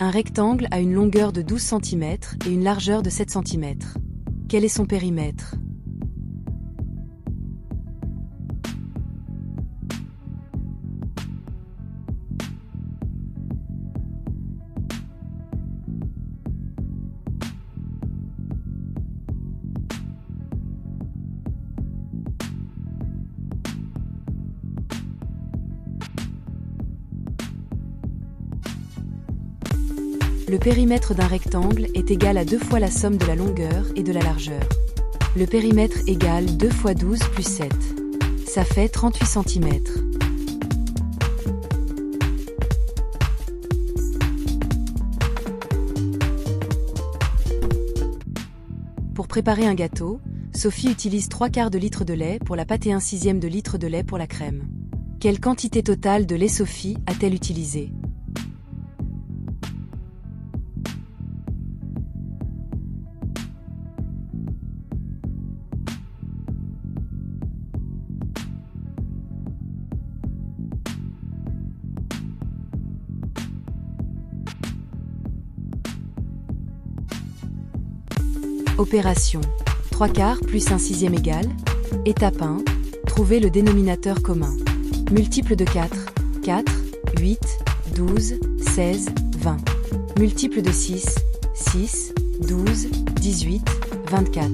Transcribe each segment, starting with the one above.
Un rectangle a une longueur de 12 cm et une largeur de 7 cm. Quel est son périmètre? Le périmètre d'un rectangle est égal à 2 fois la somme de la longueur et de la largeur. Le périmètre égale 2 fois 12 plus 7. Ça fait 38 cm. Pour préparer un gâteau, Sophie utilise 3/4 de litre de lait pour la pâte et 1/6 de litre de lait pour la crème. Quelle quantité totale de lait Sophie a-t-elle utilisé? Opération 3/4 plus 1/6 égale. Étape 1. Trouver le dénominateur commun. Multiple de 4, 4, 8, 12, 16, 20. Multiple de 6, 6, 12, 18, 24.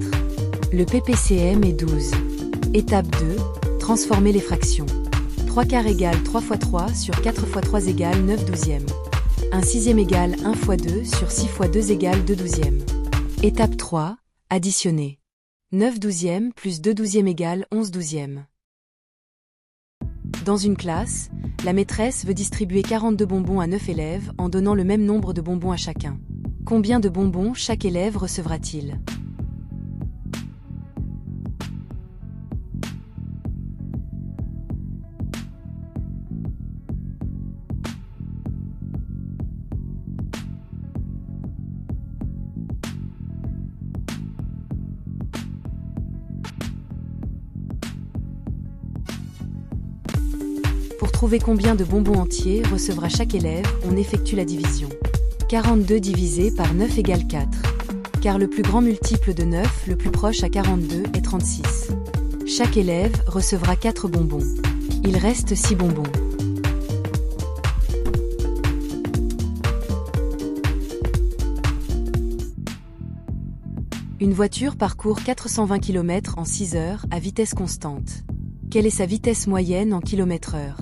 Le PPCM est 12. Étape 2. Transformer les fractions. 3/4 égale 3 fois 3 sur 4 fois 3 égale 9 douzièmes. 1/6 égale 1 fois 2 sur 6 fois 2 égale 2 douzièmes. Étape 3. Additionner. 9 douzièmes plus 2 douzièmes égale 11 douzièmes. Dans une classe, la maîtresse veut distribuer 42 bonbons à 9 élèves en donnant le même nombre de bonbons à chacun. Combien de bonbons chaque élève recevra-t-il? Pour trouver combien de bonbons entiers recevra chaque élève, on effectue la division. 42 divisé par 9 égale 4. Car le plus grand multiple de 9, le plus proche à 42, est 36. Chaque élève recevra 4 bonbons. Il reste 6 bonbons. Une voiture parcourt 420 km en 6 heures à vitesse constante. Quelle est sa vitesse moyenne en km/h?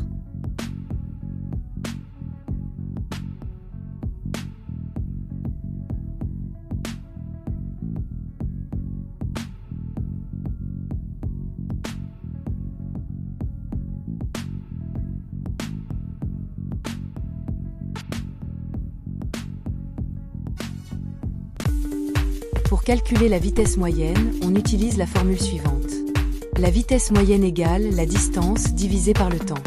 Pour calculer la vitesse moyenne, on utilise la formule suivante. La vitesse moyenne égale la distance divisée par le temps.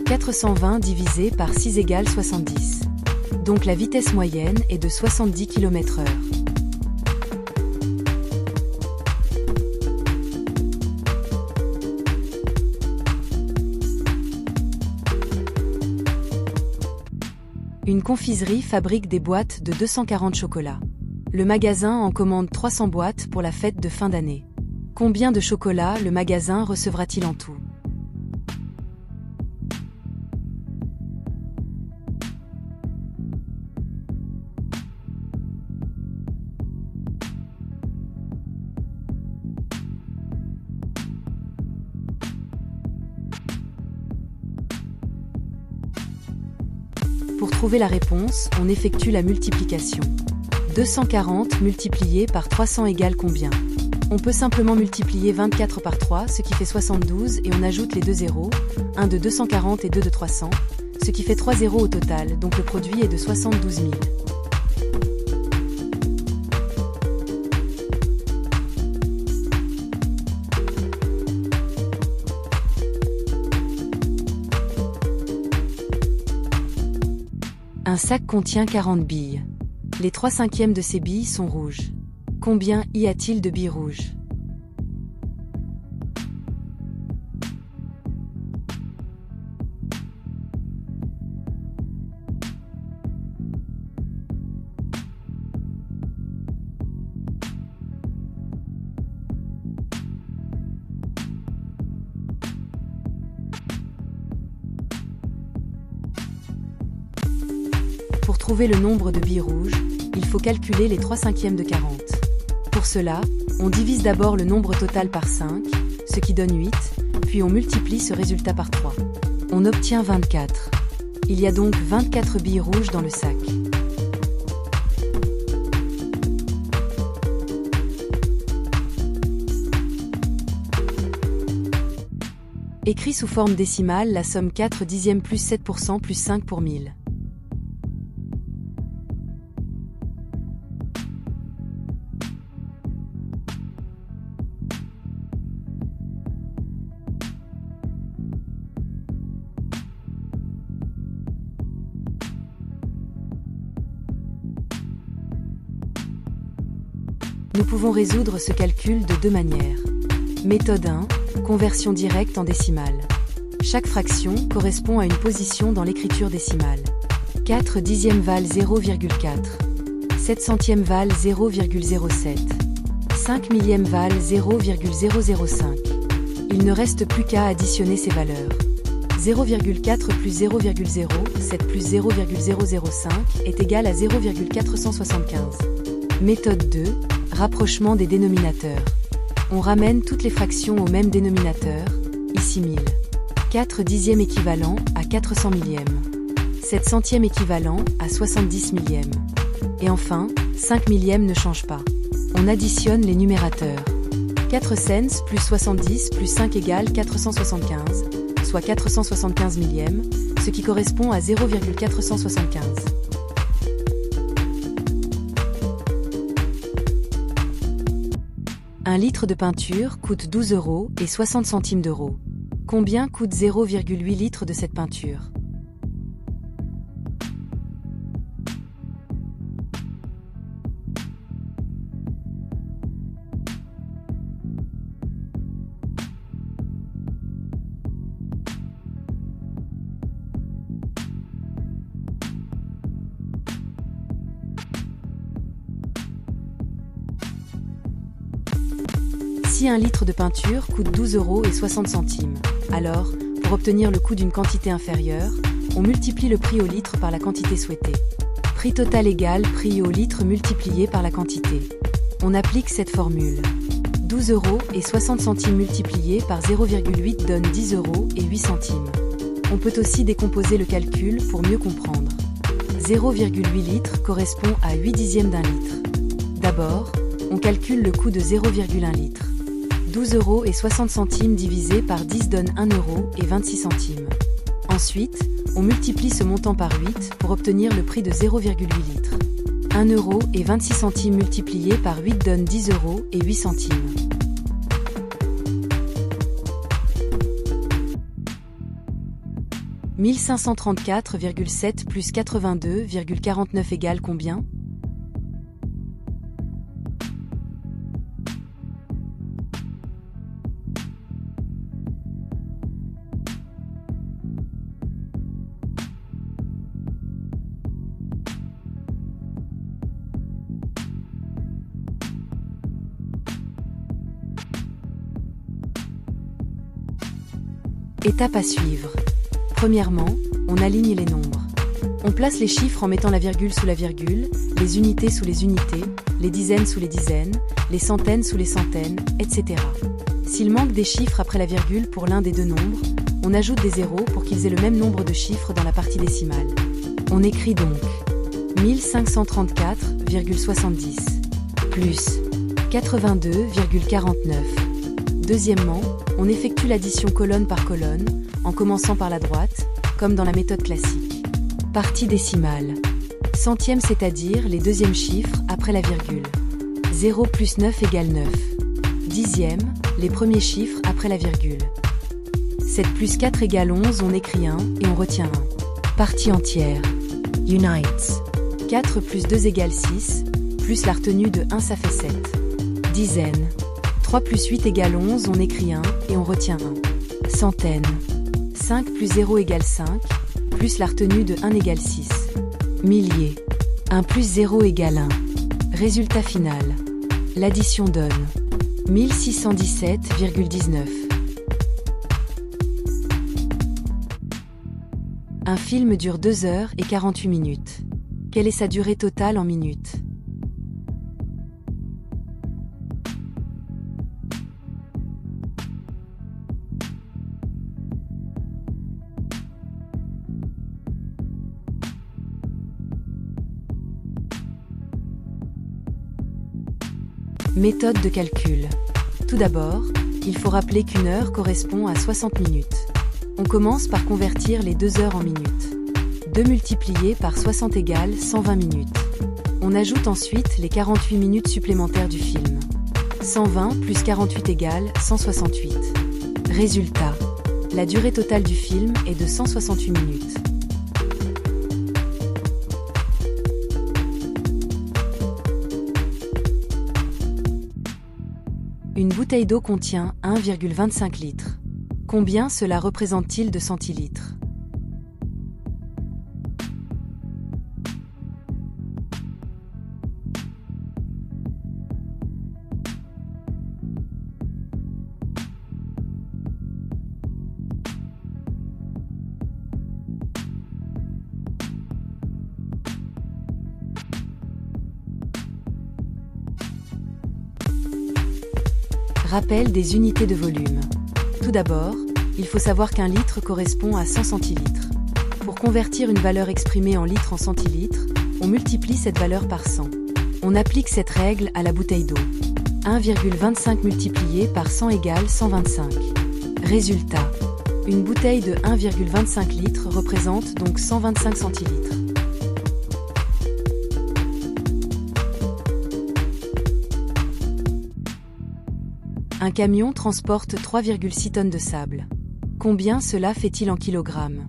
420 divisé par 6 égale 70. Donc la vitesse moyenne est de 70 km/h. Une confiserie fabrique des boîtes de 240 chocolats. Le magasin en commande 300 boîtes pour la fête de fin d'année. Combien de chocolats le magasin recevra-t-il en tout? Pour trouver la réponse, on effectue la multiplication. 240 multiplié par 300 égale combien? On peut simplement multiplier 24 par 3, ce qui fait 72, et on ajoute les deux zéros, un de 240 et deux de 300, ce qui fait 3 zéros au total, donc le produit est de 72 000. Un sac contient 40 billes. Les 3/5 de ces billes sont rouges. Combien y a-t-il de billes rouges? Pour trouver le nombre de billes rouges, il faut calculer les 3/5 de 40. Pour cela, on divise d'abord le nombre total par 5, ce qui donne 8, puis on multiplie ce résultat par 3. On obtient 24. Il y a donc 24 billes rouges dans le sac. Écrit sous forme décimale la somme 4 dixièmes plus 7% plus 5 pour 1000. Nous pouvons résoudre ce calcul de deux manières. Méthode 1, conversion directe en décimale. Chaque fraction correspond à une position dans l'écriture décimale. 4 dixièmes valent 0,4. 7 centièmes valent 0,07. 5 millièmes valent 0,005. Il ne reste plus qu'à additionner ces valeurs. 0,4 plus 0,0, 7 plus 0,005 est égal à 0,475. Méthode 2, rapprochement des dénominateurs. On ramène toutes les fractions au même dénominateur, ici 1000. 4 dixièmes équivalent à 400 millièmes. 7 centièmes équivalent à 70 millièmes. Et enfin, 5 millièmes ne change pas. On additionne les numérateurs. 4 cents plus 70 plus 5 égale 475, soit 475 millièmes, ce qui correspond à 0,475. Un litre de peinture coûte 12 € et 60 centimes d'euros. Combien coûte 0,8 litres de cette peinture? Si un litre de peinture coûte 12 € et 60 centimes, alors, pour obtenir le coût d'une quantité inférieure, on multiplie le prix au litre par la quantité souhaitée. Prix total égale prix au litre multiplié par la quantité. On applique cette formule. 12 € et 60 centimes multiplié par 0,8 donne 10 € et 8 centimes. On peut aussi décomposer le calcul pour mieux comprendre. 0,8 litres correspond à 8 dixièmes d'un litre. D'abord, on calcule le coût de 0,1 litre. 12 € et 60 centimes divisé par 10 donne 1 € et 26 centimes. Ensuite, on multiplie ce montant par 8 pour obtenir le prix de 0,8 litres. 1 € et 26 centimes multiplié par 8 donne 10 € et 8 centimes. « 1534,7 plus 82,49 égale combien ? Étape à suivre. Premièrement, on aligne les nombres. On place les chiffres en mettant la virgule sous la virgule, les unités sous les unités, les dizaines sous les dizaines, les centaines sous les centaines, etc. S'il manque des chiffres après la virgule pour l'un des deux nombres, on ajoute des zéros pour qu'ils aient le même nombre de chiffres dans la partie décimale. On écrit donc 1534,70 plus 82,49. Deuxièmement, on effectue l'addition colonne par colonne, en commençant par la droite, comme dans la méthode classique. Partie décimale. Centième, c'est-à-dire les deuxièmes chiffres après la virgule. 0 plus 9 égale 9. Dixième, les premiers chiffres après la virgule. 7 plus 4 égale 11, on écrit 1 et on retient 1. Partie entière. Unites. 4 plus 2 égale 6, plus la retenue de 1 ça fait 7. Dizaine. 3 plus 8 égale 11, on écrit 1 et on retient 1. Centaine. 5 plus 0 égale 5, plus la retenue de 1 égale 6. Millier. 1 plus 0 égale 1. Résultat final. L'addition donne 1617,19. Un film dure 2 heures et 48 minutes. Quelle est sa durée totale en minutes? Méthode de calcul. Tout d'abord, il faut rappeler qu'une heure correspond à 60 minutes. On commence par convertir les 2 heures en minutes. 2 multiplié par 60 égale 120 minutes. On ajoute ensuite les 48 minutes supplémentaires du film. 120 plus 48 égale 168. Résultat. La durée totale du film est de 168 minutes. Une bouteille d'eau contient 1,25 litres. Combien cela représente-t-il de centilitres? Rappel des unités de volume. Tout d'abord, il faut savoir qu'un litre correspond à 100 centilitres. Pour convertir une valeur exprimée en litres en centilitres, on multiplie cette valeur par 100. On applique cette règle à la bouteille d'eau. 1,25 multiplié par 100 égale 125. Résultat. Une bouteille de 1,25 litres représente donc 125 centilitres. Un camion transporte 3,6 tonnes de sable. Combien cela fait-il en kilogrammes?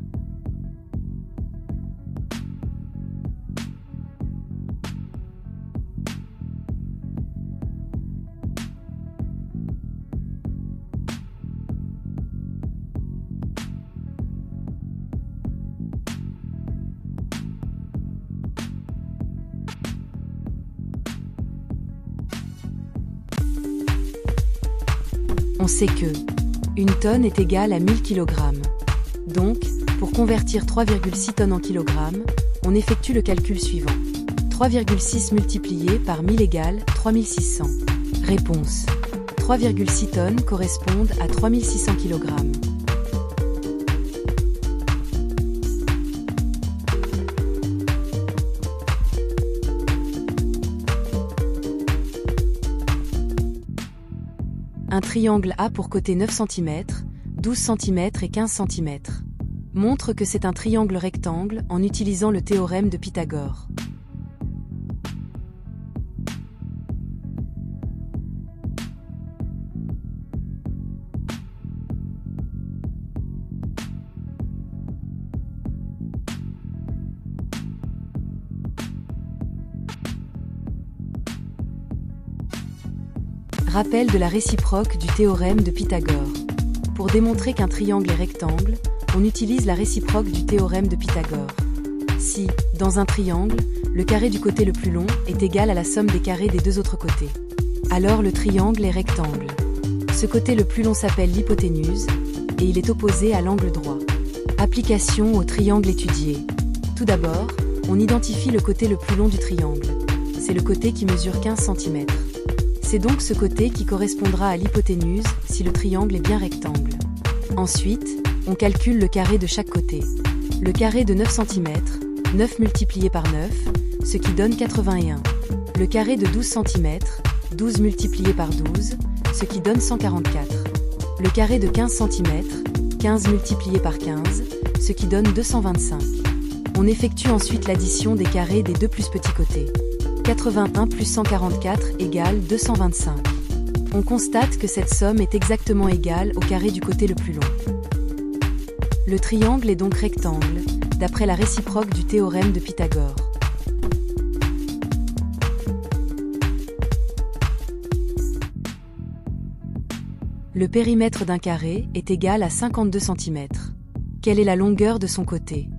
On sait que une tonne est égale à 1000 kg. Donc, pour convertir 3,6 tonnes en kilogrammes, on effectue le calcul suivant. 3,6 multiplié par 1000 égale 3600. Réponse. 3,6 tonnes correspondent à 3600 kg. Un triangle A pour côté 9 cm, 12 cm et 15 cm. Montre que c'est un triangle rectangle en utilisant le théorème de Pythagore. Rappel de la réciproque du théorème de Pythagore. Pour démontrer qu'un triangle est rectangle, on utilise la réciproque du théorème de Pythagore. Si, dans un triangle, le carré du côté le plus long est égal à la somme des carrés des deux autres côtés, alors le triangle est rectangle. Ce côté le plus long s'appelle l'hypoténuse, et il est opposé à l'angle droit. Application au triangle étudié. Tout d'abord, on identifie le côté le plus long du triangle. C'est le côté qui mesure 15 cm. C'est donc ce côté qui correspondra à l'hypoténuse si le triangle est bien rectangle. Ensuite, on calcule le carré de chaque côté. Le carré de 9 cm, 9 multiplié par 9, ce qui donne 81. Le carré de 12 cm, 12 multiplié par 12, ce qui donne 144. Le carré de 15 cm, 15 multiplié par 15, ce qui donne 225. On effectue ensuite l'addition des carrés des deux plus petits côtés. 81 plus 144 égale 225. On constate que cette somme est exactement égale au carré du côté le plus long. Le triangle est donc rectangle, d'après la réciproque du théorème de Pythagore. Le périmètre d'un carré est égal à 52 cm. Quelle est la longueur de son côté?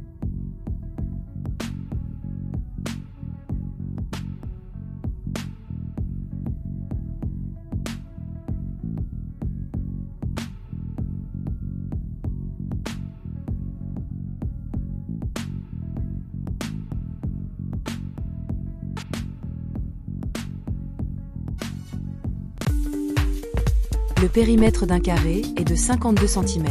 Le périmètre d'un carré est de 52 cm.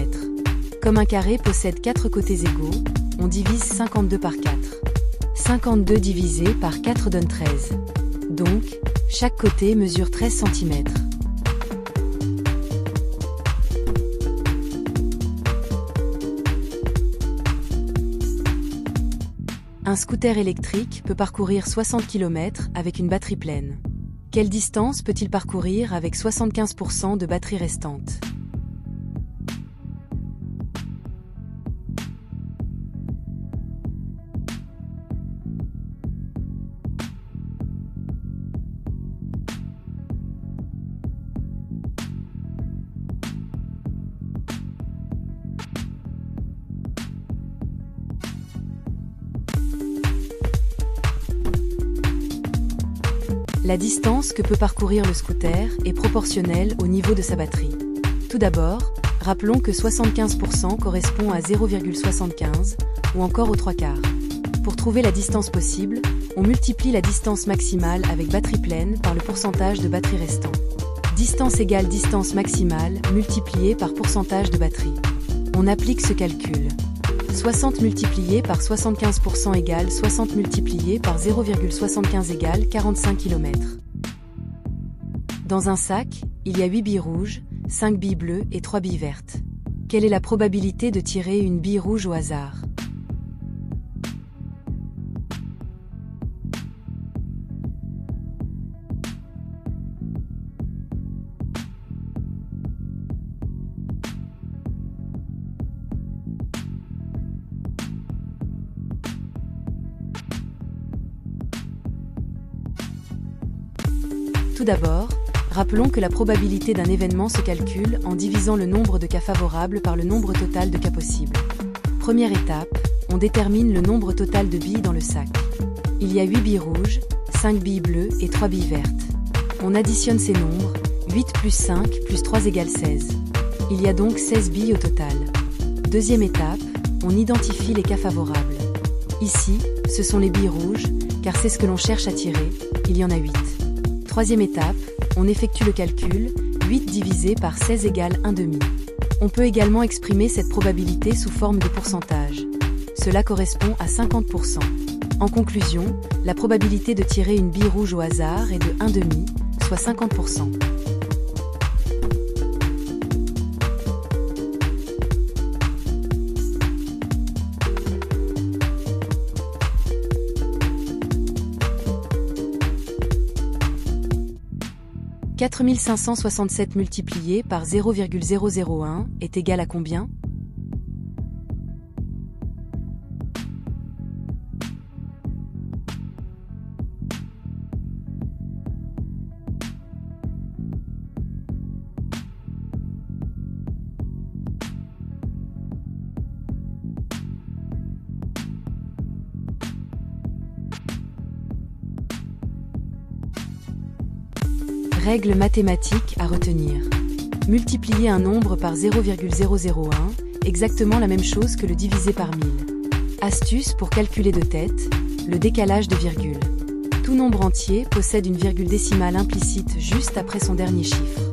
Comme un carré possède 4 côtés égaux, on divise 52 par 4. 52 divisé par 4 donne 13. Donc, chaque côté mesure 13 cm. Un scooter électrique peut parcourir 60 km avec une batterie pleine. Quelle distance peut-il parcourir avec 75% de batterie restante ? La distance que peut parcourir le scooter est proportionnelle au niveau de sa batterie. Tout d'abord, rappelons que 75% correspond à 0,75 ou encore aux 3/4. Pour trouver la distance possible, on multiplie la distance maximale avec batterie pleine par le pourcentage de batterie restant. Distance égale distance maximale multipliée par pourcentage de batterie. On applique ce calcul. 60 multiplié par 75% égale 60 multiplié par 0,75 égale 45 km. Dans un sac, il y a 8 billes rouges, 5 billes bleues et 3 billes vertes. Quelle est la probabilité de tirer une bille rouge au hasard ? Tout d'abord, rappelons que la probabilité d'un événement se calcule en divisant le nombre de cas favorables par le nombre total de cas possibles. Première étape, on détermine le nombre total de billes dans le sac. Il y a 8 billes rouges, 5 billes bleues et 3 billes vertes. On additionne ces nombres, 8 plus 5 plus 3 égale 16. Il y a donc 16 billes au total. Deuxième étape, on identifie les cas favorables. Ici, ce sont les billes rouges, car c'est ce que l'on cherche à tirer, il y en a 8. Troisième étape, on effectue le calcul, 8 divisé par 16 égale 1/2. On peut également exprimer cette probabilité sous forme de pourcentage. Cela correspond à 50%. En conclusion, la probabilité de tirer une bille rouge au hasard est de 1/2, soit 50%. « 4567 multiplié par 0,001 est égal à combien ? Règle mathématique à retenir. Multiplier un nombre par 0,001, exactement la même chose que le diviser par 1000. Astuce pour calculer de tête, le décalage de virgule. Tout nombre entier possède une virgule décimale implicite juste après son dernier chiffre.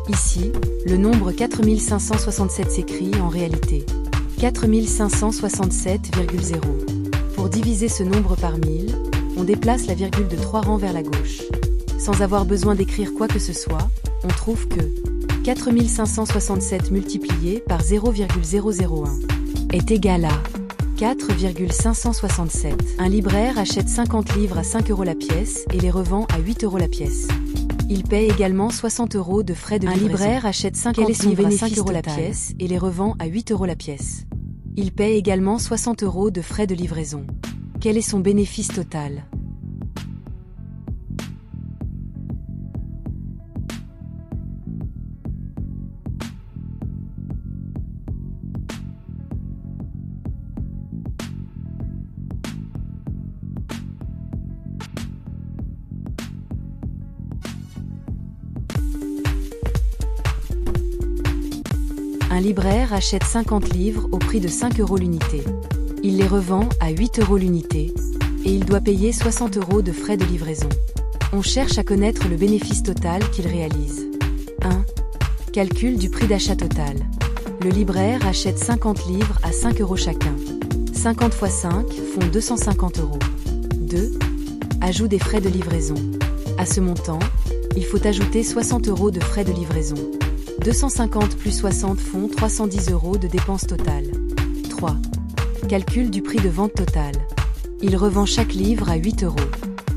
Ici, le nombre 4567 s'écrit en réalité 4567,0. Pour diviser ce nombre par 1000, on déplace la virgule de 3 rangs vers la gauche. Sans avoir besoin d'écrire quoi que ce soit, on trouve que 4567 multiplié par 0,001 est égal à 4,567. Un libraire achète 50 livres à 5 € la pièce et les revend à 8 € la pièce. Il paie également 60 € de frais de livraison. Un libraire achète 50 livres à 5 € la pièce et les revend à 8 € la pièce. Il paie également 60 € de frais de livraison. Quel est son bénéfice total ? Un libraire achète 50 livres au prix de 5 € l'unité. Il les revend à 8 € l'unité et il doit payer 60 € de frais de livraison. On cherche à connaître le bénéfice total qu'il réalise. 1. Calcul du prix d'achat total. Le libraire achète 50 livres à 5 € chacun. 50 x 5 font 250 €. 2. Ajout des frais de livraison. À ce montant, il faut ajouter 60 € de frais de livraison. 250 plus 60 font 310 € de dépenses totales. 3. Calcul du prix de vente total. Il revend chaque livre à 8 €.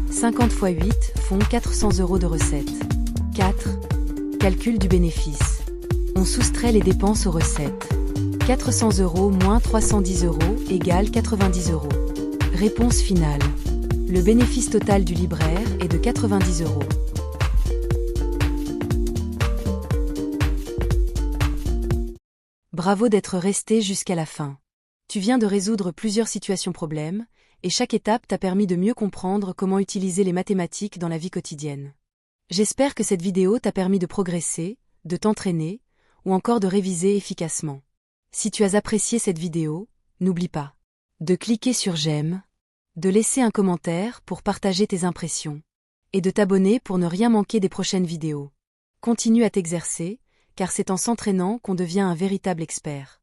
50 x 8 font 400 € de recettes. 4. Calcul du bénéfice. On soustrait les dépenses aux recettes. 400 € moins 310 € égale 90 €. Réponse finale. Le bénéfice total du libraire est de 90 €. Bravo d'être resté jusqu'à la fin. Tu viens de résoudre plusieurs situations problèmes, et chaque étape t'a permis de mieux comprendre comment utiliser les mathématiques dans la vie quotidienne. J'espère que cette vidéo t'a permis de progresser, de t'entraîner, ou encore de réviser efficacement. Si tu as apprécié cette vidéo, n'oublie pas de cliquer sur j'aime, de laisser un commentaire pour partager tes impressions, et de t'abonner pour ne rien manquer des prochaines vidéos. Continue à t'exercer, car c'est en s'entraînant qu'on devient un véritable expert.